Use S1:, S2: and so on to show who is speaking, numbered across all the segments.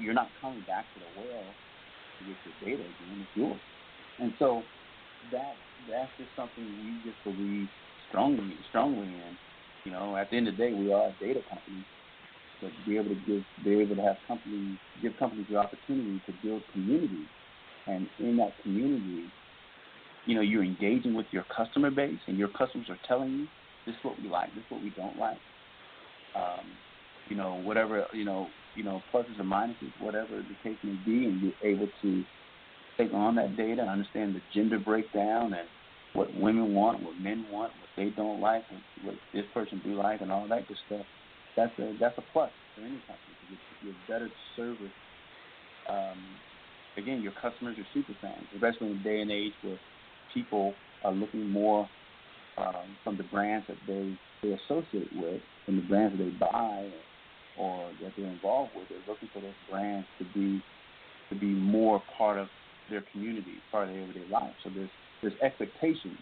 S1: you're not coming back to the well to get your data again. It's yours. And so that that's just something we just believe strongly in. At the end of the day, we are a data company, but be able to have companies give companies the opportunity to build community, and in that community, you're engaging with your customer base, and your customers are telling you this is what we like, this is what we don't like. Whatever pluses or minuses, whatever the case may be, and you're able to take on that data and understand the gender breakdown and what women want, what men want, what they don't like, what this person do like, and all that good stuff. That's a plus for any company because you're better service. Again, your customers are super fans, especially in a day and age where people are looking more from the brands that they associate with, from the brands that they buy or that they're involved with. They're looking for those brands to be more part of their community, part of their everyday life. So there's expectations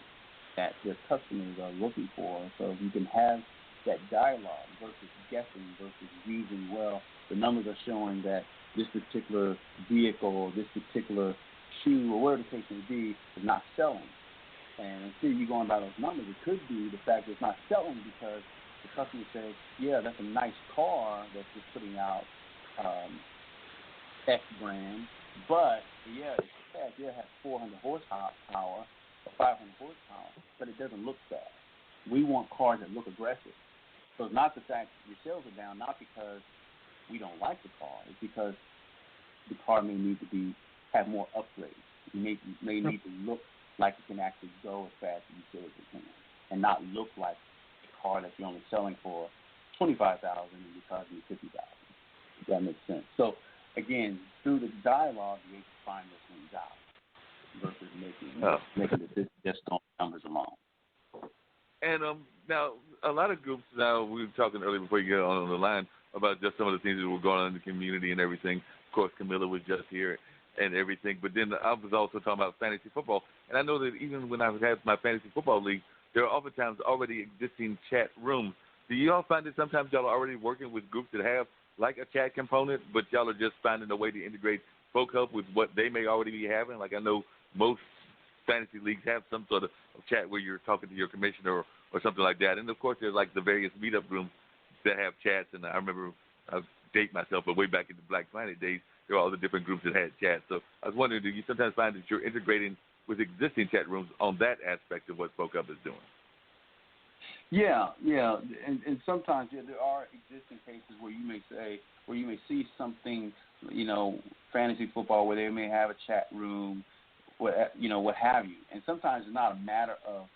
S1: that their customers are looking for. So if you can have that dialogue versus guessing versus using, well, the numbers are showing that this particular vehicle or this particular shoe or whatever the case may be is not selling. And instead of you going by those numbers, it could be the fact that it's not selling because the customer says, yeah, that's a nice car that's just putting out X brand, but yeah, it's fast. Yeah, it has 400 horsepower or 500 horsepower, but it doesn't look fast. We want cars that look aggressive. So it's not the fact your sales are down, not because we don't like the car. It's because the car may need to have more upgrades. It may need to look like it can actually go as fast as you say it can, and not look like a car that you're only selling for $25,000 and you're charging $50,000. If that makes sense. So again, through the dialogue, you can find those things out versus making decisions just on numbers alone.
S2: And now, a lot of groups now, we were talking earlier before you get on the line about just some of the things that were going on in the community and everything. Of course, Camilla was just here and everything. But then I was also talking about fantasy football. And I know that even when I had my fantasy football league, there are oftentimes already existing chat rooms. Do you all find that sometimes y'all are already working with groups that have like a chat component, but y'all are just finding a way to integrate SpokeHub with what they may already be having? Like I know most fantasy leagues have some sort of chat where you're talking to your commissioner or something like that. And, of course, there's like the various meetup rooms that have chats. And I remember, I date myself, but way back in the Black Planet days, there were all the different groups that had chats. So I was wondering, do you sometimes find that you're integrating with existing chat rooms on that aspect of what SpokeHub is doing?
S1: Yeah, and sometimes there are existing cases where you may see something, fantasy football where they may have a chat room, what have you, and sometimes it's not a matter of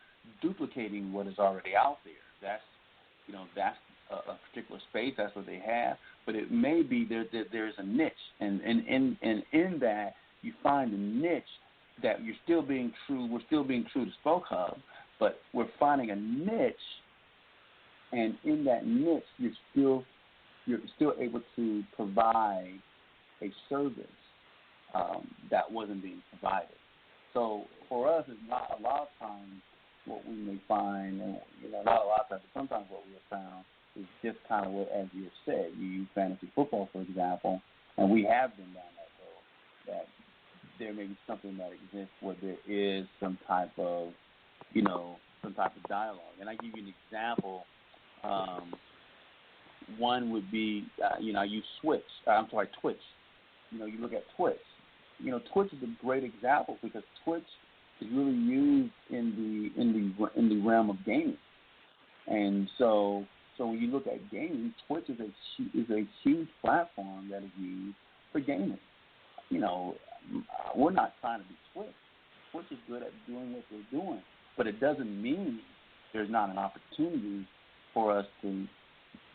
S1: duplicating what is already out there. That's a particular space. That's what they have, but it may be there's a niche, and in that you find a niche that you're still being true. We're still being true to SpokeHub, but we're finding a niche, and in that niche, you're still able to provide a service that wasn't being provided. So for us, it's not a lot of times what we may find, and not a lot of times, but sometimes what we have found is just kind of what, as you have said, you use fantasy football, for example, and we have been down that road, that there may be something that exists where there is some type of dialogue. And I give you an example. One would be, I use Twitch. You look at Twitch. Twitch is a great example because Twitch is really used in the realm of gaming, and so when you look at gaming, Twitch is a huge platform that is used for gaming. We're not trying to be Twitch. Twitch is good at doing what they're doing, but it doesn't mean there's not an opportunity for us to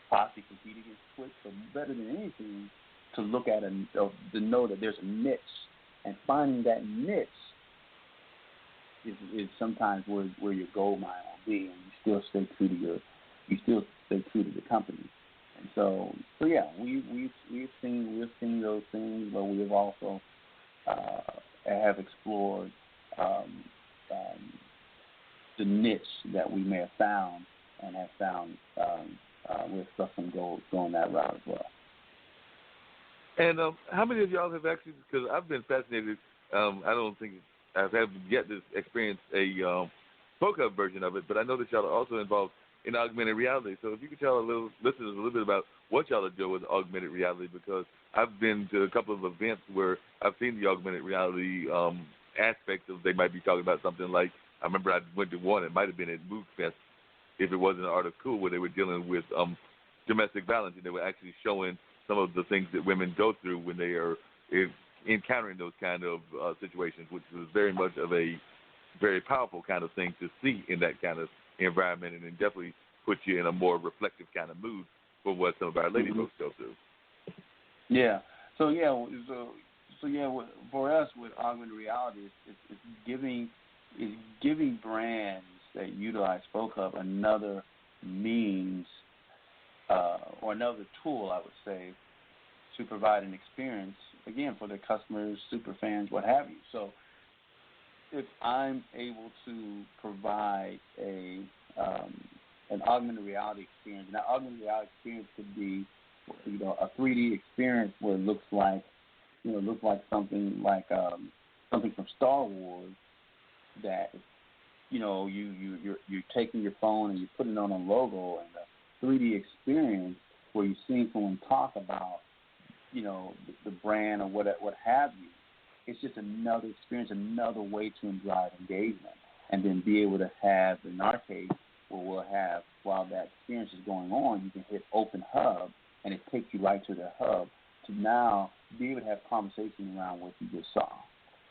S1: possibly compete against Twitch, but better than anything, to look at to know that there's a niche, and finding that niche is sometimes where your gold mine will be, and you still stay true to the company. And so yeah, we've seen those things, but we have also have explored the niche that we may have found and have found with some going that route as well.
S2: And how many of y'all have actually? Because I've been fascinated. I don't think I've yet to experience a SpokeHub version of it, but I know that y'all are also involved in augmented reality. So if you could tell listeners a little bit about what y'all are doing with augmented reality, because I've been to a couple of events where I've seen the augmented reality aspects of. They might be talking about something like, I remember I went to one. It might have been at Moog Fest, if it wasn't Art of Cool, where they were dealing with domestic violence, and they were actually showing some of the things that women go through when they are encountering those kind of situations, which was very much of a very powerful kind of thing to see in that kind of environment, and it definitely puts you in a more reflective kind of mood for what some of our lady folks go through.
S1: Yeah. So for us with augmented reality, it's giving brands that utilize SpokeHub another means or another tool, I would say, to provide an experience, again, for their customers, super fans, what have you. So if I'm able to provide an augmented reality experience, and that augmented reality experience could be, a 3D experience where it looks like something like something from Star Wars, that you're taking your phone and you're putting on a logo, and a 3D experience where you're seeing someone talk about the brand or what have you. It's just another experience, another way to drive engagement, and then be able to have, in our case, where we'll have, while that experience is going on, you can hit Open Hub, and it takes you right to the hub to now be able to have conversation around what you just saw.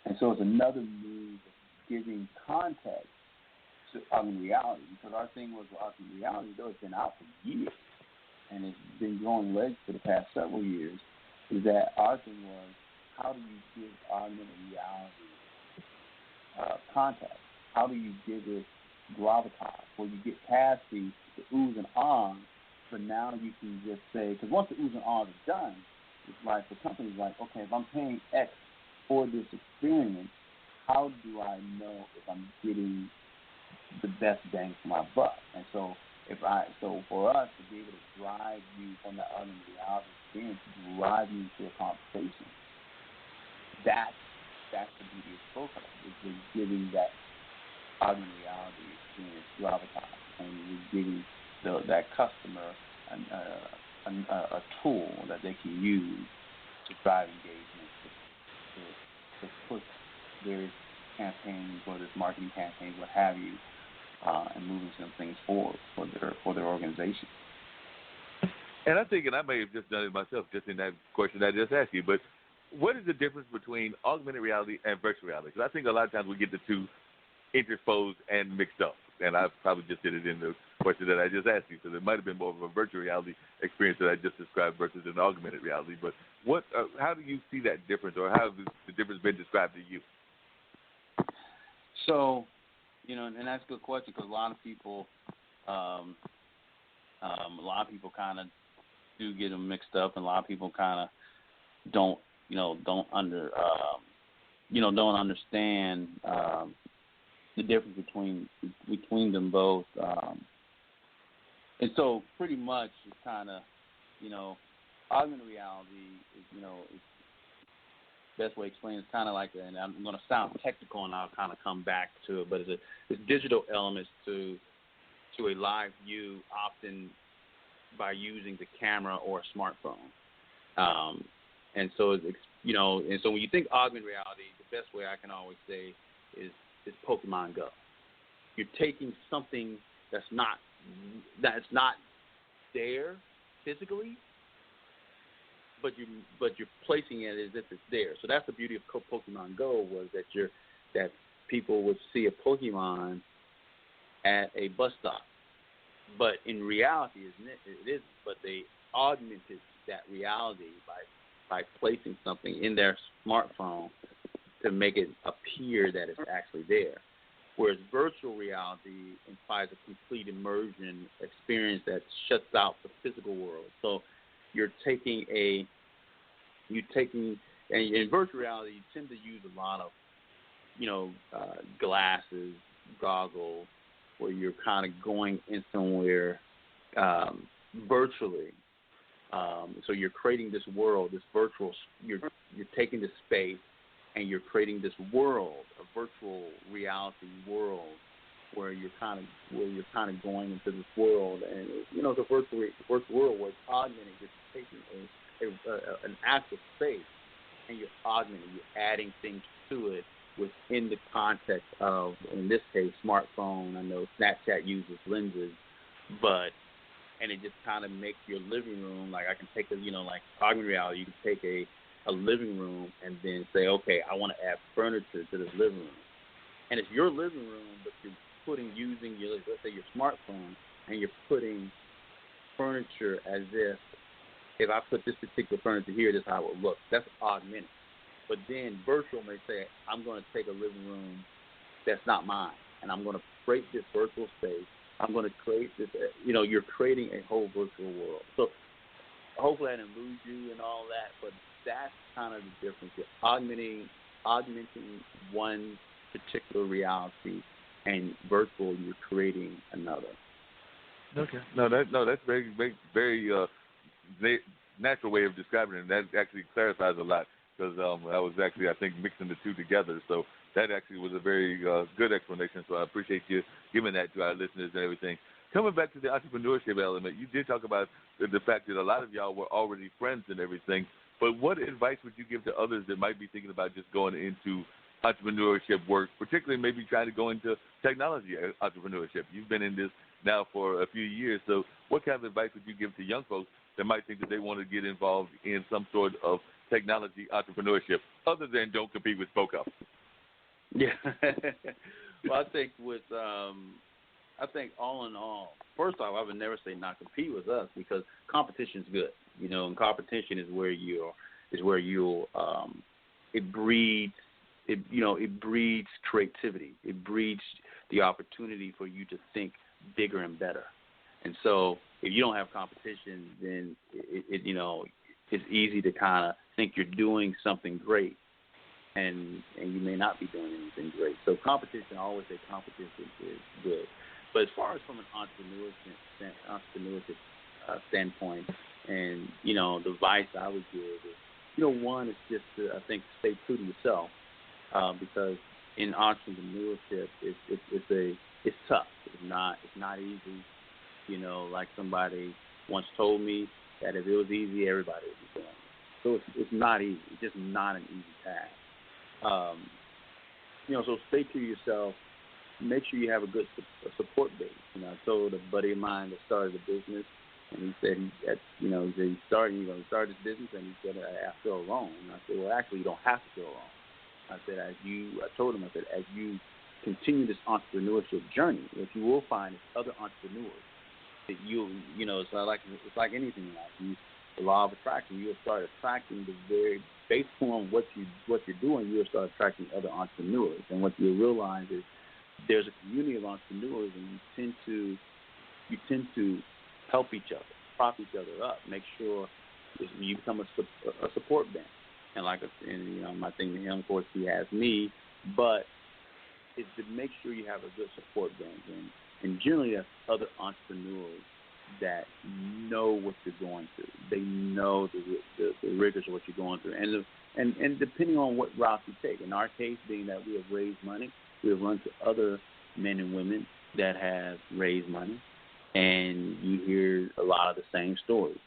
S1: And so it's another means of giving context to augmented reality, because our thing was with augmented reality, though it's been out for years, and it's been growing legs for the past several years, is that our thing was, how do you give augmented reality context? How do you give it gravitas, where you get past the oohs and ahs, but now you can just say, because once the oohs and ahs are done, it's like the company's like, okay, if I'm paying X for this experience, how do I know if I'm getting the best bang for my buck? And so for us to be able to drive you from the augmented reality experience, drive you into a conversation, that's the beauty of SpokeHub, is we're giving that augmented reality experience gravitas, and we're giving that customer a tool that they can use to drive engagement, to push various campaigns, whether it's marketing campaigns, what have you, and moving some things forward for their organization.
S2: And I think, and I may have just done it myself, just in that question I just asked you, but what is the difference between augmented reality and virtual reality? Because I think a lot of times we get the two interposed and mixed up, and I probably just did it in the question that I just asked you, because it might have been more of a virtual reality experience that I just described versus an augmented reality. But how do you see that difference, or how has the difference been described to you?
S1: So, and that's a good question, because a lot of people kind of do get them mixed up, and a lot of people kind of don't understand the difference between them both. And so pretty much it's kind of, augmented reality is, it's best way to explain it, it's kind of like, and I'm going to sound technical and I'll kind of come back to it, but it's digital elements to a live view, often by using the camera or a smartphone. And so when you think augmented reality, the best way I can always say is Pokemon Go. You're taking something that's not there physically, but you're placing it as if it's there. So that's the beauty of Pokemon Go, was that people would see a Pokemon at a bus stop, but in reality it isn't. But they augmented that reality by placing something in their smartphone to make it appear that it's actually there. Whereas virtual reality implies a complete immersion experience that shuts out the physical world. So and in virtual reality, you tend to use a lot of, glasses, goggles, where you're kind of going in somewhere virtually. So you're creating this world, this virtual. You're taking this space and you're creating this world, a virtual reality world, where you're kind of going into this world, and it's a virtual world where it's augmenting. You're taking an actual space and you're augmenting. You're adding things to it within the context of, in this case, smartphone. I know Snapchat uses lenses, and it just kind of makes your living room, like I can take like augmented reality, you can take a living room and then say, okay, I want to add furniture to this living room. And it's your living room, but you're using your, let's say, your smartphone, and you're putting furniture as if I put this particular furniture here, this is how it will look. That's augmented. But then virtual may say, I'm going to take a living room that's not mine, and I'm going to create this virtual space. I'm going to create this, you're creating a whole virtual world. So hopefully I didn't lose you and all that, but that's kind of the difference. You're augmenting one particular reality, and virtual, you're creating another.
S2: Okay. That's very, very, very natural way of describing it, and that actually clarifies a lot, because I was actually, I think, mixing the two together. So that actually was a very good explanation. So I appreciate you giving that to our listeners and everything. Coming back to the entrepreneurship element, you did talk about the fact that a lot of y'all were already friends and everything. But what advice would you give to others that might be thinking about just going into entrepreneurship work, particularly maybe trying to go into technology entrepreneurship? You've been in this now for a few years. So what kind of advice would you give to young folks that might think that they want to get involved in some sort of technology entrepreneurship, other than don't compete with SpokeHub?
S1: Yeah. Well, I think I think all in all, first off, I would never say not compete with us, because competition is good. And competition is where it breeds creativity. It breeds the opportunity for you to think bigger and better. And so if you don't have competition, then it's easy to kind of think you're doing something great, and you may not be doing anything great. So competition, I always say competition is good. But as far as from an entrepreneurship standpoint, and the advice I would give is, one is just to, I think, stay true to yourself, because in entrepreneurship, it's tough. It's not easy. Like somebody once told me that if it was easy, everybody would be doing it. So it's not easy. It's just not an easy task. So stay true to yourself. Make sure you have a good support base. I told a buddy of mine that started a business, and he said he started his business, and he said, I feel alone. And I said, well, actually, you don't have to feel alone. I told him, as you continue this entrepreneurship journey, what you will find is other entrepreneurs that it's like anything in life. The law of attraction, you'll start attracting the very based on what you're doing, you'll start attracting other entrepreneurs. And what you'll realize is there's a community of entrepreneurs, and you tend to help each other, prop each other up, make sure you become a support band. And my thing to him, of course, he has me, but it's to make sure you have a good support band. And generally, that's other entrepreneurs that know what you're going through. They know the rigors of what you're going through, and depending on what route you take. In our case, being that we have raised money, we have run to other men and women that have raised money, and you hear a lot of the same stories,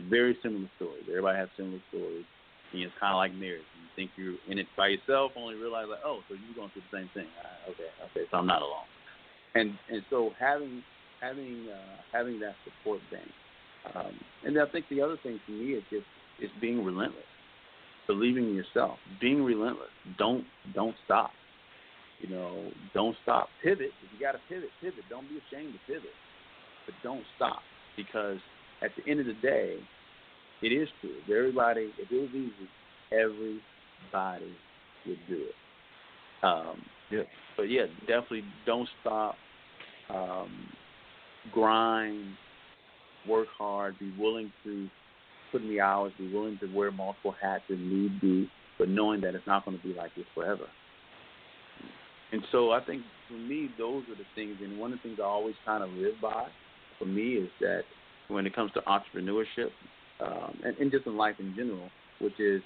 S1: very similar stories. Everybody has similar stories. And it's kind of like marriage. You think you're in it by yourself, only realize so you're going through the same thing. Okay, so I'm not alone. And so having that support bank. And I think the other thing for me is being relentless, believing in yourself, being relentless. Don't stop. Don't stop. Pivot. If you got to pivot. Don't be ashamed to pivot, but don't stop, because at the end of the day, it is true. If it was easy, everybody would do it. But definitely don't stop. Grind, work hard, be willing to put in the hours, be willing to wear multiple hats if need be, but knowing that it's not going to be like this forever. And so I think for me, those are the things, and one of the things I always kind of live by for me is that when it comes to entrepreneurship, and just in life in general, which is